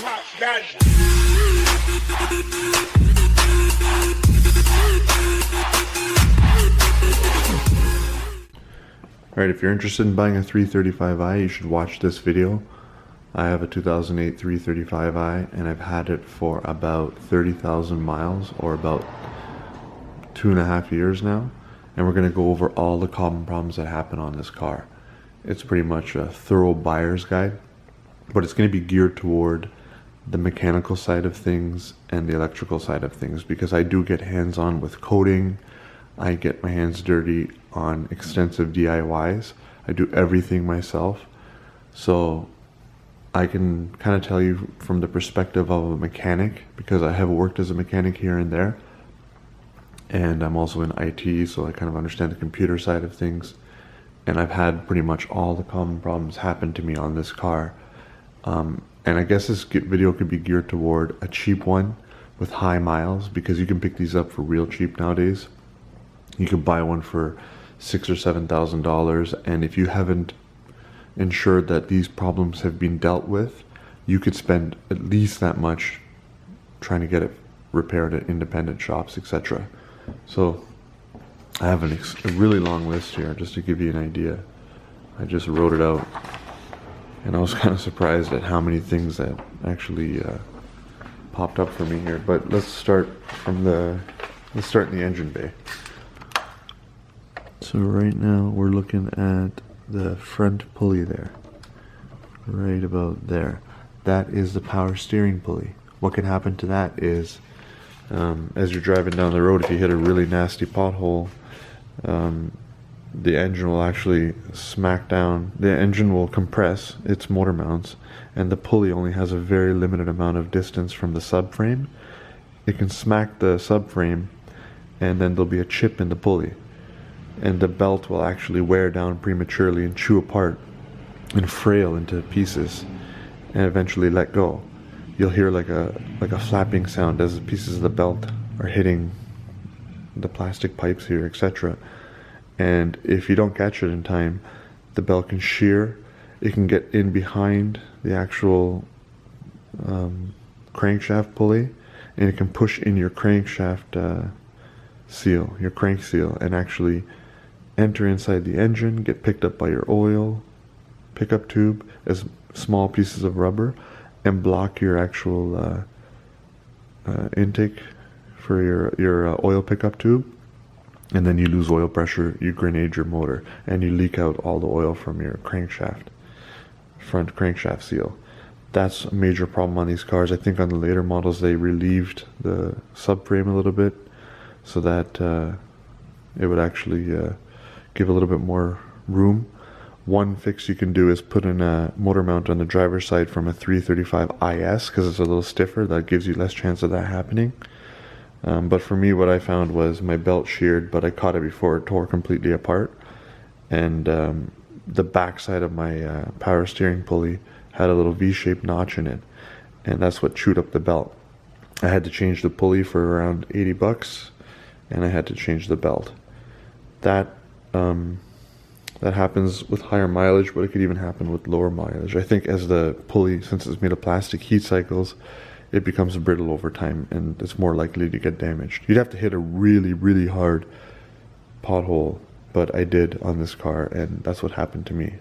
Alright, if you're interested in buying a 335i, you should watch this video. I have a 2008 335i and I've had it for about 30,000 miles, or about 2.5 years now. And we're going to go over all the common problems that happen on this car. It's pretty much a thorough buyer's guide, but it's going to be geared toward the mechanical side of things and the electrical side of things, because I do get hands-on with coating. I get my hands dirty on extensive DIYs. I do everything myself. So I can kind of tell you from the perspective of a mechanic, because I have worked as a mechanic here and there. And I'm also in IT, so I kind of understand the computer side of things. And I've had pretty much all the common problems happen to me on this car. And I guess this video could be geared toward a cheap one with high miles, because you can pick these up for real cheap nowadays. You can buy one for $6,000 or $7,000, and if you haven't ensured that these problems have been dealt with, you could spend at least that much trying to get it repaired at independent shops, etc. So I have a really long list here just to give you an idea. I just wrote it out, and I was kind of surprised at how many things that actually popped up for me here. But let's start in the engine bay. So right now we're looking at the front pulley there, right about there. That is the power steering pulley. What can happen to that is, as you're driving down the road, if you hit a really nasty pothole, the engine will actually smack down. The engine will compress its motor mounts, and the pulley only has a very limited amount of distance from the subframe. It can smack the subframe, and then there'll be a chip in the pulley, and the belt will actually wear down prematurely and chew apart and frail into pieces and eventually let go. You'll hear like a flapping sound as the pieces of the belt are hitting the plastic pipes here, etc. And if you don't catch it in time, the belt can shear. It can get in behind the actual crankshaft pulley, and it can push in your crankshaft seal, your crank seal, and actually enter inside the engine, get picked up by your oil pickup tube as small pieces of rubber, and block your actual intake for your oil pickup tube. And then you lose oil pressure, you grenade your motor, and you leak out all the oil from your crankshaft, front crankshaft seal. That's a major problem on these cars. I think on the later models they relieved the subframe a little bit so that it would actually give a little bit more room. One fix you can do is put in a motor mount on the driver's side from a 335 IS, because it's a little stiffer. That gives you less chance of that happening. But for me, what I found was my belt sheared, but I caught it before it tore completely apart. And the back side of my power steering pulley had a little V-shaped notch in it, and that's what chewed up the belt. I had to change the pulley for around $80, and I had to change the belt. That happens with higher mileage, but it could even happen with lower mileage. I think as the pulley, since it's made of plastic, heat cycles, it becomes brittle over time, and it's more likely to get damaged. You'd have to hit a really, really hard pothole, but I did on this car, and that's what happened to me.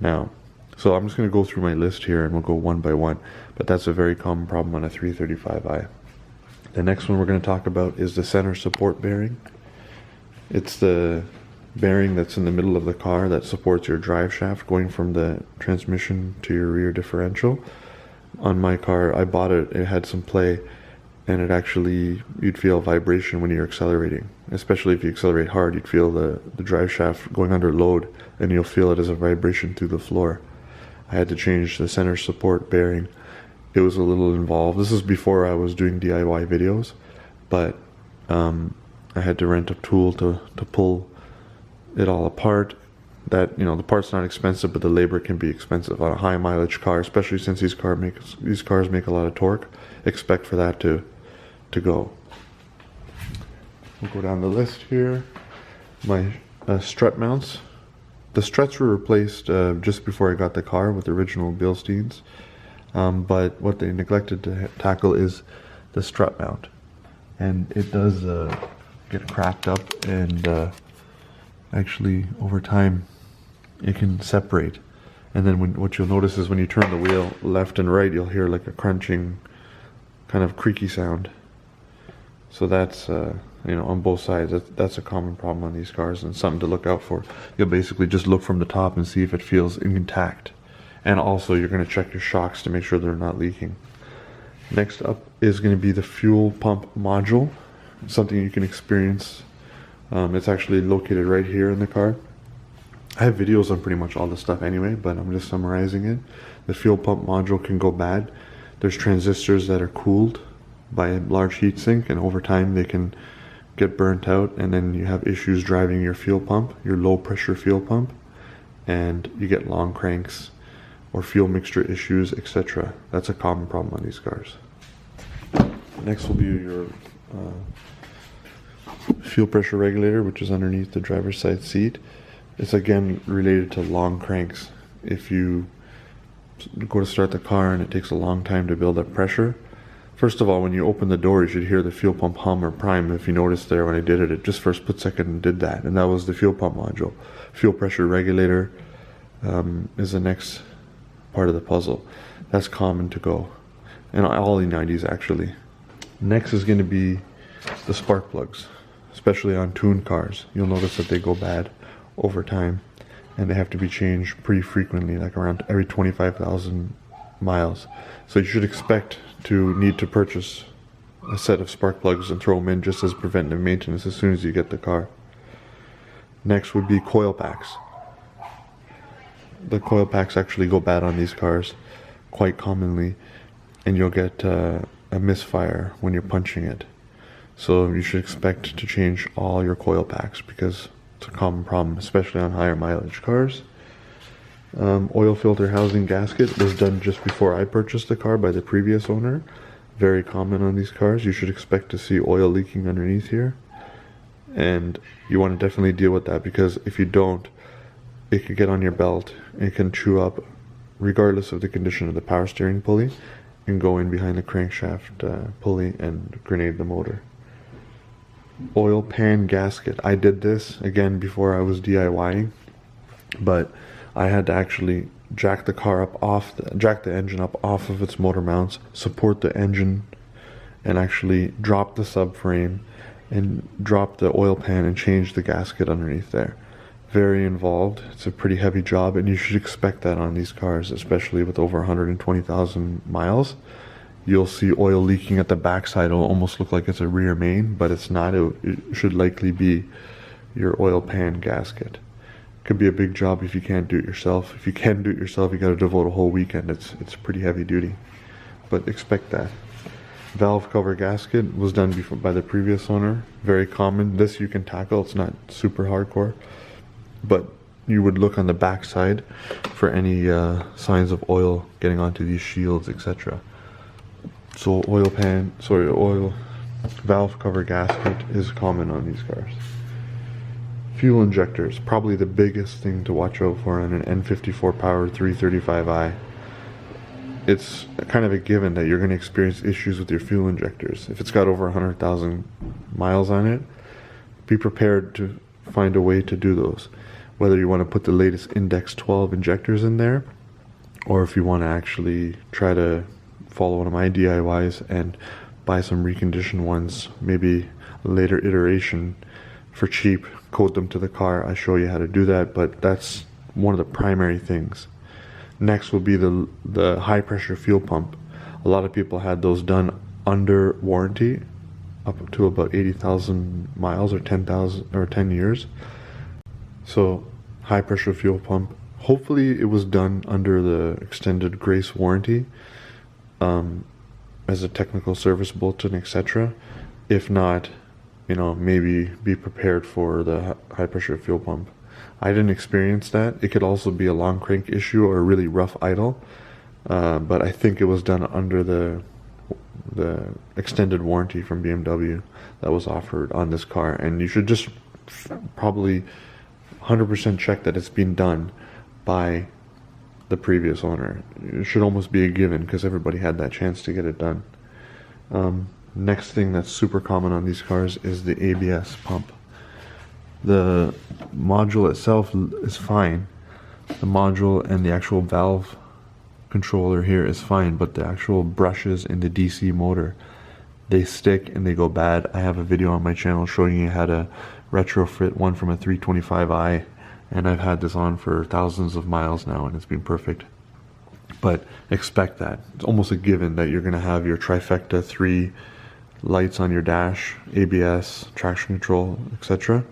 Now, so I'm just going to go through my list here, and we'll go one by one, but that's a very common problem on a 335i. The next one we're going to talk about is the center support bearing. It's the bearing that's in the middle of the car that supports your drive shaft going from the transmission to your rear differential. On my car, I bought it, it had some play, and it actually, you'd feel vibration when you're accelerating. Especially if you accelerate hard, you'd feel the drive shaft going under load, and you'll feel it as a vibration through the floor. I had to change the center support bearing. It was a little involved. This is before I was doing DIY videos, but I had to rent a tool to pull it all apart. That, you know, the part's not expensive, but the labor can be expensive on a high mileage car, especially since these cars make a lot of torque. Expect for that to go. We'll go down the list here. My strut mounts. The struts were replaced just before I got the car with the original Bilsteins. But what they neglected to tackle is the strut mount, and it does get cracked up, and actually over time it can separate. And then what you'll notice is when you turn the wheel left and right, you'll hear like a crunching, kind of creaky sound. So that's on both sides. That's a common problem on these cars, and something to look out for. You'll basically just look from the top and see if it feels intact. And also you're going to check your shocks to make sure they're not leaking. Next up is going to be the fuel pump module. Something you can experience. It's actually located right here in the car. I have videos on pretty much all this stuff anyway, but I'm just summarizing it. The fuel pump module can go bad. There's transistors that are cooled by a large heat sink, and over time they can get burnt out, and then you have issues driving your fuel pump, your low pressure fuel pump, and you get long cranks or fuel mixture issues, etc. That's a common problem on these cars. Next will be your fuel pressure regulator, which is underneath the driver's side seat. It's again related to long cranks. If you go to start the car and it takes a long time to build up pressure, first of all, when you open the door, you should hear the fuel pump hum or prime. If you noticed there when I did it, it just for a split second and did that, and that was the fuel pump module. Fuel pressure regulator is the next part of the puzzle. That's common to go, and all E90s actually. Next is going to be the spark plugs, especially on tuned cars. You'll notice that they go bad over time, and they have to be changed pretty frequently, like around every 25,000 miles. So you should expect to need to purchase a set of spark plugs and throw them in just as preventive maintenance as soon as you get the car. Next would be coil packs. The coil packs actually go bad on these cars quite commonly, and you'll get a misfire when you're punching it. So you should expect to change all your coil packs because it's a common problem, especially on higher mileage cars. Oil filter housing gasket was done just before I purchased the car by the previous owner. Very common on these cars. You should expect to see oil leaking underneath here, and you want to definitely deal with that, because if you don't, it could get on your belt. It can chew up, regardless of the condition of the power steering pulley, and go in behind the crankshaft pulley and grenade the motor. Oil pan gasket. I did this again before I was DIYing, but I had to actually jack the car up jack the engine up off of its motor mounts, support the engine, and actually drop the subframe and drop the oil pan and change the gasket underneath there. Very involved. It's a pretty heavy job, and you should expect that on these cars, especially with over 120,000 miles. You'll see oil leaking at the backside. It'll almost look like it's a rear main, but it's not. It should likely be your oil pan gasket. Could be a big job if you can't do it yourself. If you can do it yourself, you got to devote a whole weekend. It's pretty heavy duty, but expect that. Valve cover gasket was done before by the previous owner. Very common. This you can tackle. It's not super hardcore, but you would look on the back side for any signs of oil getting onto these shields, etc. So oil valve cover gasket is common on these cars. Fuel injectors, probably the biggest thing to watch out for on an N54 powered 335i. It's kind of a given that you're going to experience issues with your fuel injectors. If it's got over 100,000 miles on it, be prepared to find a way to do those. Whether you want to put the latest Index 12 injectors in there, or if you want to actually try to follow one of my DIYs and buy some reconditioned ones, maybe a later iteration for cheap, code them to the car. I show you how to do that, but that's one of the primary things. Next will be the high pressure fuel pump. A lot of people had those done under warranty up to about 80,000 miles or 10 years. So high pressure fuel pump, hopefully it was done under the extended grace warranty as a technical service bulletin, etc. If not, maybe be prepared for the high pressure fuel pump. I didn't experience that. It could also be a long crank issue or a really rough idle, but I think it was done under the extended warranty from BMW that was offered on this car, and you should just probably 100% check that it's been done by the previous owner. It should almost be a given because everybody had that chance to get it done. Next thing that's super common on these cars is the ABS pump. The module itself is fine. The module and the actual valve controller here is fine, but the actual brushes in the DC motor, they stick and they go bad. I have a video on my channel showing you how to retrofit one from a 325i, and I've had this on for thousands of miles now and it's been perfect. But expect that. It's almost a given that you're going to have your trifecta 3 lights on your dash, ABS, traction control, etc.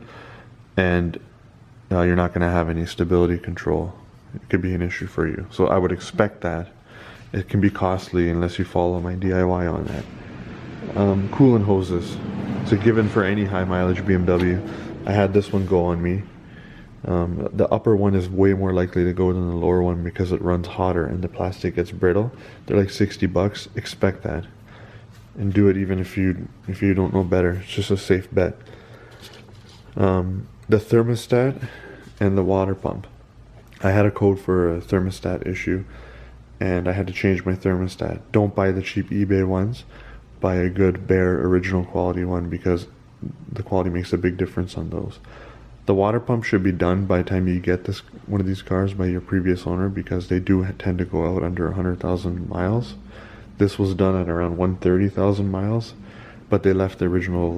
And you're not going to have any stability control. It could be an issue for you. So I would expect that. It can be costly unless you follow my DIY on that. Coolant hoses. It's a given for any high mileage BMW. I had this one go on me. The upper one is way more likely to go than the lower one because it runs hotter and the plastic gets brittle. They're like $60. Expect that. And do it even if you don't know better. It's just a safe bet. The thermostat and the water pump. I had a code for a thermostat issue and I had to change my thermostat. Don't buy the cheap eBay ones. Buy a good bare original quality one because the quality makes a big difference on those. The water pump should be done by the time you get one of these cars by your previous owner because they do tend to go out under 100,000 miles. This was done at around 130,000 miles, but they left the original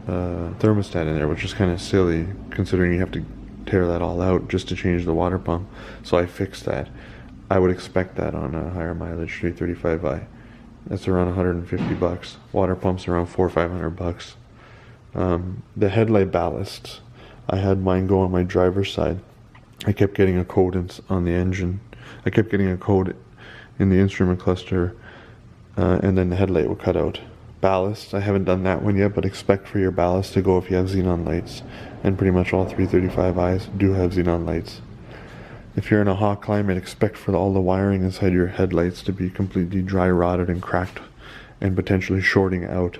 thermostat in there, which is kind of silly considering you have to tear that all out just to change the water pump. So I fixed that. I would expect that on a higher mileage 335i. That's around $150. Water pumps around $400 or $500. The headlight ballasts, I had mine go on my driver's side. I kept getting a code on the engine. I kept getting a code in the instrument cluster, and then the headlight would cut out. Ballast, I haven't done that one yet, but expect for your ballast to go if you have xenon lights, and pretty much all 335i's do have xenon lights. If you're in a hot climate, expect for all the wiring inside your headlights to be completely dry rotted and cracked and potentially shorting out.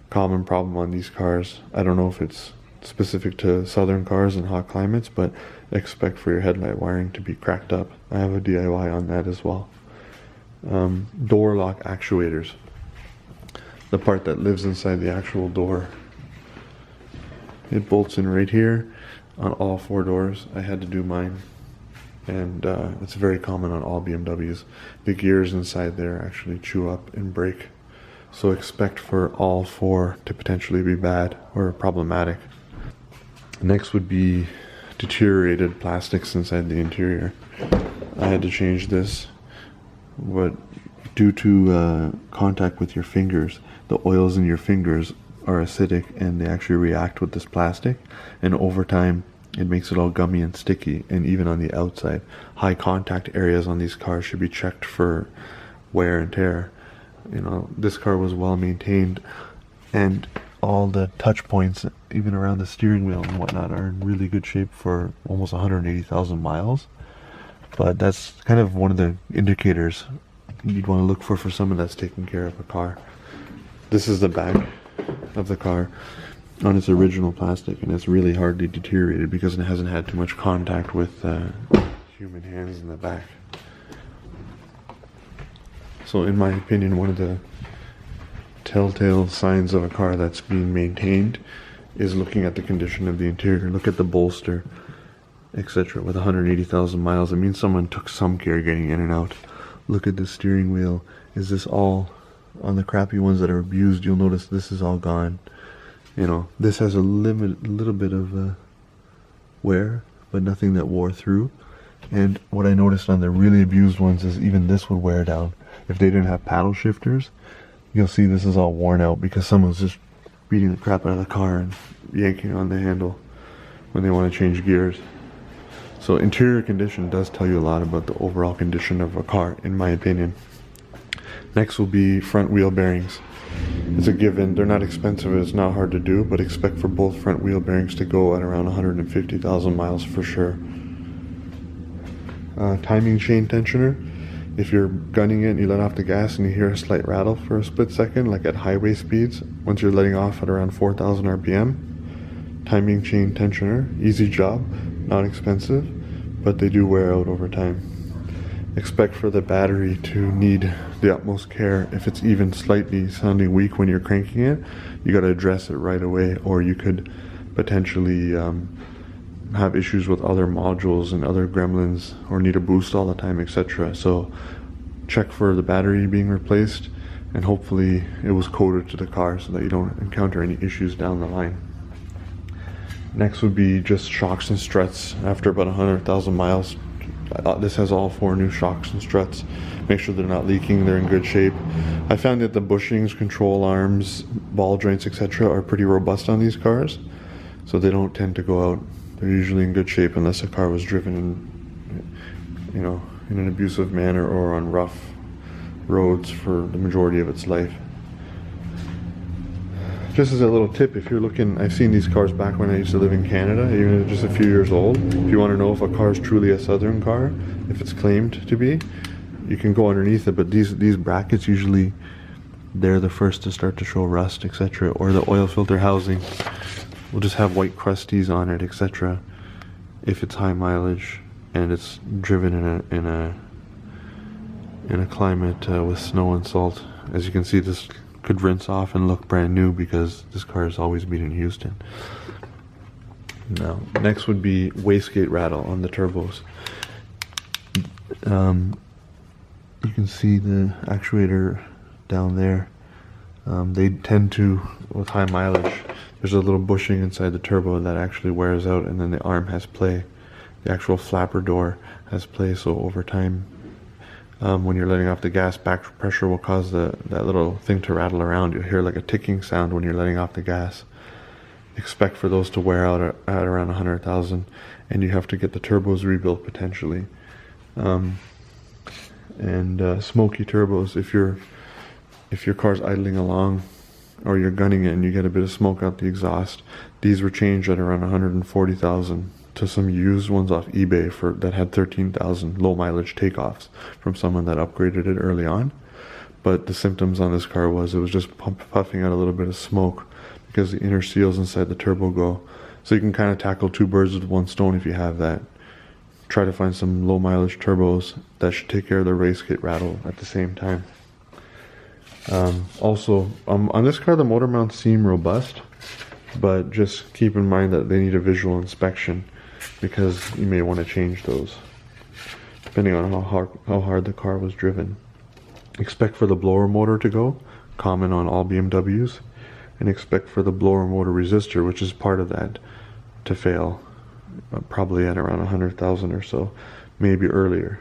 Common problem on these cars. I don't know if it's specific to southern cars and hot climates, but expect for your headlight wiring to be cracked up. I have a DIY on that as well. Door lock actuators. The part that lives inside the actual door. It bolts in right here on all 4 doors. I had to do mine. And it's very common on all BMWs. The gears inside there actually chew up and break. So expect for all 4 to potentially be bad or problematic. Next would be deteriorated plastics inside the interior. I had to change this. But due to contact with your fingers, the oils in your fingers are acidic and they actually react with this plastic. And over time, it makes it all gummy and sticky. And even on the outside, high contact areas on these cars should be checked for wear and tear. You know, this car was well maintained and all the touch points, even around the steering wheel and whatnot, are in really good shape for almost 180,000 miles. But that's kind of one of the indicators you'd want to look for someone that's taking care of a car. This is the back of the car on its original plastic, and it's really hardly deteriorated because it hasn't had too much contact with human hands in the back. So in my opinion, one of the telltale signs of a car that's being maintained is looking at the condition of the interior. Look at the bolster, etc. With 180,000 miles, it means someone took some care getting in and out. Look at the steering wheel. Is this all on the crappy ones that are abused? You'll notice this is all gone. You know, this has a little bit of wear, but nothing that wore through. And what I noticed on the really abused ones is even this would wear down. If they didn't have paddle shifters, you'll see this is all worn out because someone's just beating the crap out of the car and yanking on the handle when they want to change gears. So interior condition does tell you a lot about the overall condition of a car, in my opinion. Next will be front wheel bearings. It's a given. They're not expensive. It's not hard to do, but expect for both front wheel bearings to go at around 150,000 miles for sure. Timing chain tensioner. If you're gunning it and you let off the gas and you hear a slight rattle for a split second, like at highway speeds, once you're letting off at around 4,000 RPM, timing chain tensioner, easy job, not expensive, but they do wear out over time. Expect for the battery to need the utmost care. If it's even slightly sounding weak when you're cranking it, you got to address it right away, or you could potentially have issues with other modules and other gremlins, or need a boost all the time, etc. So check for the battery being replaced, and hopefully it was coded to the car so that you don't encounter any issues down the line. Next would be just shocks and struts after about 100,000 miles. This has all 4 new shocks and struts. Make sure they're not leaking, they're in good shape. I found that the bushings, control arms, ball joints, etc. are pretty robust on these cars, so they don't tend to go out. They're usually in good shape unless a car was driven in, in an abusive manner or on rough roads for the majority of its life. Just as a little tip, if you're looking, I've seen these cars back when I used to live in Canada, even if just a few years old. If you want to know if a car is truly a Southern car, if it's claimed to be, you can go underneath it, but these brackets usually, they're the first to start to show rust, etc. Or the oil filter housing will just have white crusties on it, etc. if it's high mileage and it's driven in a climate with snow and salt. As you can see, this could rinse off and look brand new because this car has always been in Houston. Now, next would be wastegate rattle on the turbos. You can see the actuator down there. They tend to, with high mileage, there's a little bushing inside the turbo that actually wears out, and then the arm has play. The actual flapper door has play, so over time, when you're letting off the gas, back pressure will cause that little thing to rattle around. You'll hear like a ticking sound when you're letting off the gas. Expect for those to wear out at around 100,000, and you have to get the turbos rebuilt potentially. Smoky turbos, if your car's idling along or you're gunning it and you get a bit of smoke out the exhaust, these were changed at around 140,000 to some used ones off eBay that had 13,000 low mileage takeoffs from someone that upgraded it early on. But the symptoms on this car was it was just puffing out a little bit of smoke because the inner seals inside the turbo go. So you can kind of tackle 2 birds with 1 stone if you have that. Try to find some low mileage turbos that should take care of the wastegate rattle at the same time. Also, on this car the motor mounts seem robust, but just keep in mind that they need a visual inspection because you may want to change those depending on how hard the car was driven. Expect for the blower motor to go, common on all BMWs, and expect for the blower motor resistor, which is part of that, to fail, probably at around 100,000 or so, maybe earlier.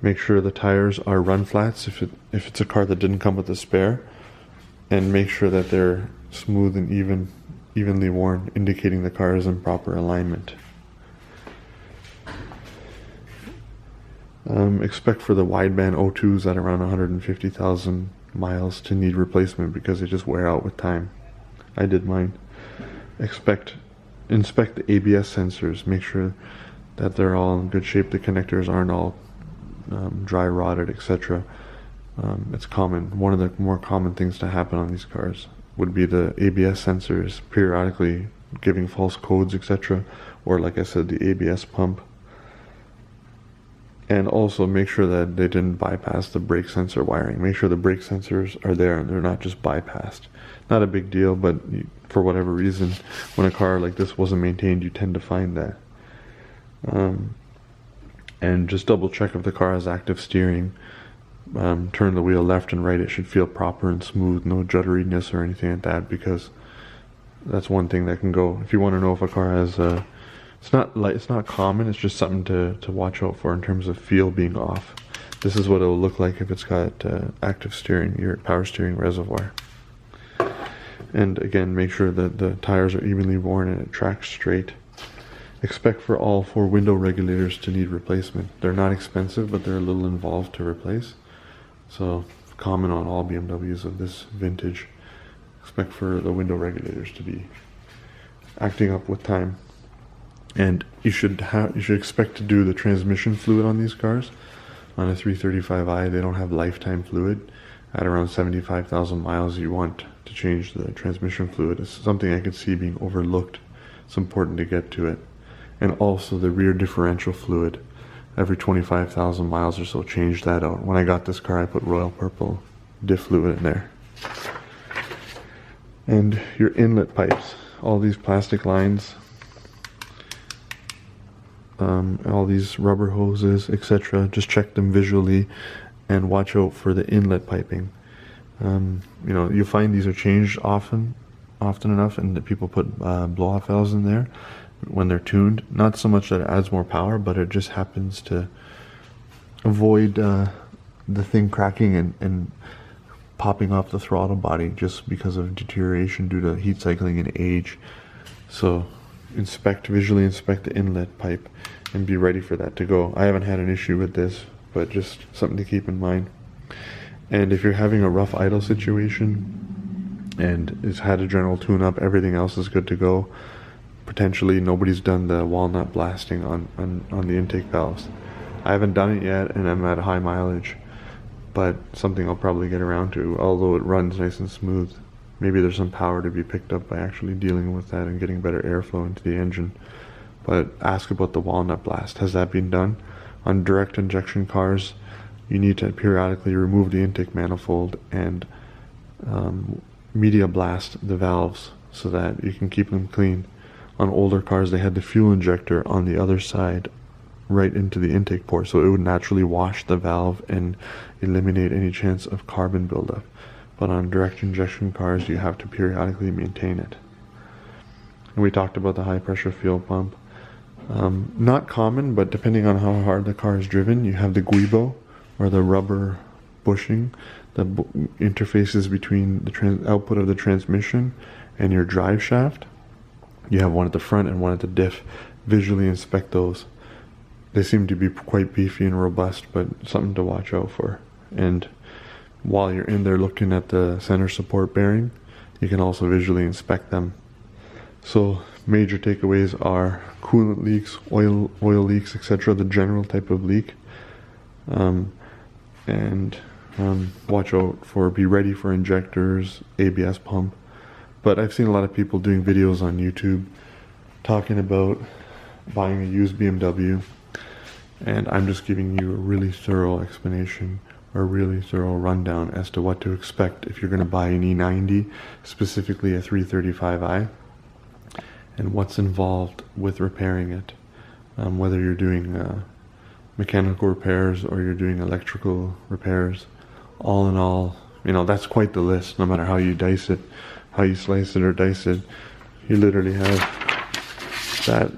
Make sure the tires are run flats if it's a car that didn't come with a spare, and make sure that they're smooth and evenly worn, indicating the car is in proper alignment. Expect for the wideband O2s at around 150,000 miles to need replacement because they just wear out with time. I did mine. Inspect the ABS sensors. Make sure that they're all in good shape. The connectors aren't all dry rotted, etc. It's common. One of the more common things to happen on these cars would be the ABS sensors periodically giving false codes, etc. Or like I said, the ABS pump. And also make sure that they didn't bypass the brake sensor wiring. Make sure the brake sensors are there and they're not just bypassed. Not a big deal, but for whatever reason, when a car like this wasn't maintained, you tend to find that. And just double check if the car has active steering. Turn the wheel left and right. It should feel proper and smooth, no jutteriness or anything like that, because that's one thing that can go. If you want to know if a car has it's not common, it's just something to watch out for in terms of feel being off. This is what it will look like if it's got active steering, your power steering reservoir. And again, make sure that the tires are evenly worn and it tracks straight. Expect for all 4 window regulators to need replacement. They're not expensive, but they're a little involved to replace. So, common on all BMWs of this vintage. Expect for the window regulators to be acting up with time. And you should expect to do the transmission fluid on these cars. On a 335i, they don't have lifetime fluid. At around 75,000 miles, you want to change the transmission fluid. It's something I could see being overlooked. It's important to get to it. And also the rear differential fluid. Every 25,000 miles or so, change that out. When I got this car, I put royal purple diff fluid in there. And your inlet pipes, all these plastic lines, all these rubber hoses, etc. Just check them visually and watch out for the inlet piping. You know, you find these are changed often enough, and that people put blow-off valves in there when they're tuned. Not so much that it adds more power, but it just happens to avoid the thing cracking and popping off the throttle body just because of deterioration due to heat cycling and age. So visually inspect the inlet pipe and be ready for that to go. I haven't had an issue with this, but just something to keep in mind. And if you're having a rough idle situation and it's had a general tune-up, everything else is good to go. Potentially nobody's done the walnut blasting on the intake valves. I haven't done it yet, and I'm at a high mileage, but something I'll probably get around to, although it runs nice and smooth. Maybe there's some power to be picked up by actually dealing with that and getting better airflow into the engine. But ask about the walnut blast. Has that been done? On direct injection cars, you need to periodically remove the intake manifold and media blast the valves so that you can keep them clean. On older cars, they had the fuel injector on the other side right into the intake port, so it would naturally wash the valve and eliminate any chance of carbon buildup. But on direct injection cars, you have to periodically maintain it. And we talked about the high pressure fuel pump. Not common, but depending on how hard the car is driven, you have the guibo, or the rubber bushing that interfaces between the output of the transmission and your drive shaft. You have one at the front and one at the diff. Visually inspect those. They seem to be quite beefy and robust, but something to watch out for. And while you're in there looking at the center support bearing, you can also visually inspect them. So major takeaways are coolant leaks, oil leaks, etc., the general type of leak. Watch out for, be ready for injectors, ABS pump. But I've seen a lot of people doing videos on YouTube talking about buying a used BMW, and I'm just giving you a really thorough explanation, or a really thorough rundown as to what to expect if you're going to buy an E90, specifically a 335i, and what's involved with repairing it, whether you're doing mechanical repairs or you're doing electrical repairs. All in all, you know, that's quite the list. No matter how you dice it, how you slice it or dice it, you literally have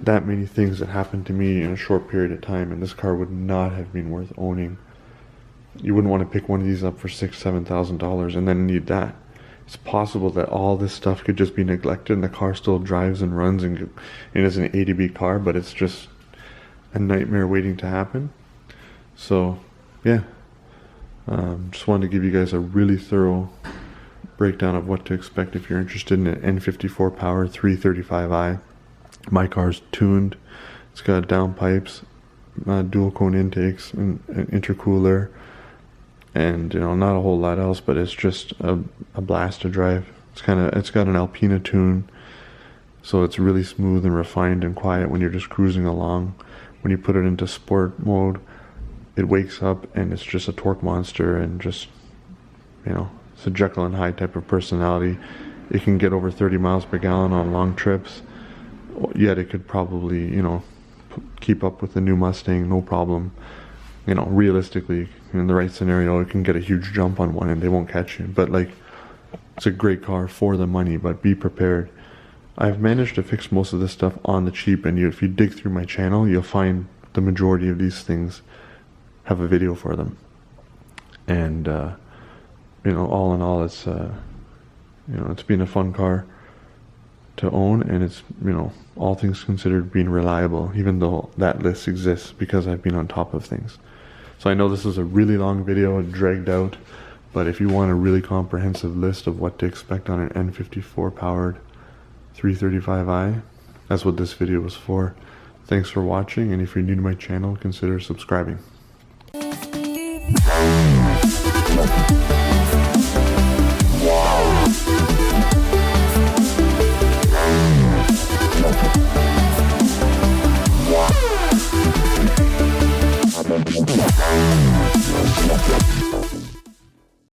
that many things that happened to me in a short period of time, and this car would not have been worth owning. You wouldn't want to pick one of these up for $6,000-$7,000 and then need that. It's possible that all this stuff could just be neglected and the car still drives and runs and it is an A to B car, but it's just a nightmare waiting to happen. So yeah, just wanted to give you guys a really thorough breakdown of what to expect if you're interested in an N54 powered 335i. My car's tuned. It's got downpipes, dual cone intakes, and intercooler, and you know, not a whole lot else, but it's just a blast to drive. It's got an Alpina tune, so it's really smooth and refined and quiet when you're just cruising along. When you put it into sport mode, it wakes up and it's just a torque monster, and just, you know, it's a Jekyll and Hyde type of personality. It can get over 30 miles per gallon on long trips, yet it could probably, you know, keep up with the new Mustang, no problem. You know, realistically, in the right scenario, it can get a huge jump on one and they won't catch you. But like, it's a great car for the money, but be prepared. I've managed to fix most of this stuff on the cheap, and if you dig through my channel, you'll find the majority of these things have a video for them. And you know, all in all, it's you know, it's been a fun car to own, and it's, you know, all things considered, being reliable, even though that list exists, because I've been on top of things. So I know this is a really long video and dragged out, but if you want a really comprehensive list of what to expect on an N54 powered 335i, that's what this video was for. Thanks for watching, and if you're new to my channel, consider subscribing.